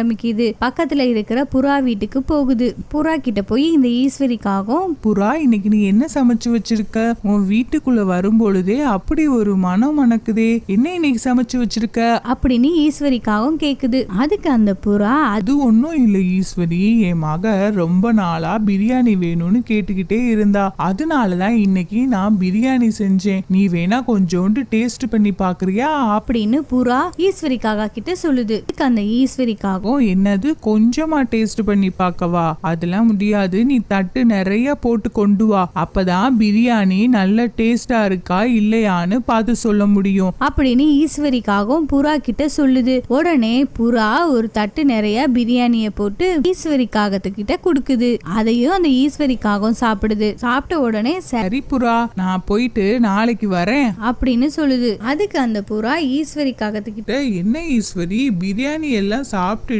ஆரம்பிக்குது. பக்கத்துல இருக்கிற புறா வீட்டுக்கு போகுது. புறா கிட்ட போய் இந்த ஈஸ்வரிக்காகவும், புறா, இன்னைக்கு நீ என்ன சமைச்சு வச்சிருக்க? உன் வீட்டுக்குள்ள வரும்பொழுதே அப்படி ஒரு மனம் மணக்குதே, என்ன இன்னைக்கு சமைச்சு வச்சிருக்க அப்படின்னு ஈஸ்வரிக்காகவும் கேக்குது. அதுக்கு அந்த புறா, அது ஒன்னும் இல்ல ஈஸ்வரி, என் மக ரொம்ப நாளா பிரியாணி வேணும்னு கேட்டுக்கிட்டே இருந்தா, அதனாலதான் இன்னைக்கு நான் பிரியாணி செஞ்சேன். நீ வேணா கொஞ்சோண்டு டேஸ்ட் பண்ணி பாக்குறியா அப்படின்னு புறா ஈஸ்வரிக்காக கிட்ட சொல்லுது. அதுக்கு அந்த ஈஸ்வரிக்காக, என்னது கொஞ்சமா டேஸ்ட் பண்ணி பார்க்கவா? அதெல்லாம் முடியாது, நீ தட்டு நிறைய போட்டு கொண்டு வா, அப்பதான் பிரியாணி நல்ல டேஸ்டா இருக்கா இல்லையான்னு பார்த்து சொல்ல முடியும் அப்படின்னு ஈஸ்வரிக்காகவும் புறா கிட்ட சொல்லுது. உடனே புறா ஒரு தட்டு நிறைய பிரியாணிய போட்டு ஈஸ்வரிக்காகத்துக்கிட்ட கொடுக்குது. அதையும் அந்த ஈஸ்வரிக்காகவும் சாப்பிடுது. சாப்பிட்ட உடனே சரி புறா, நான் போயிட்டு நாளைக்கு வரேன் அப்படின்னு சொல்லுது. அதுக்கு அந்த புறா ஈஸ்வரிக்காகத்துக்கிட்ட, என்ன ஈஸ்வரி, பிரியாணி எல்லாம் சாப்பிட்டு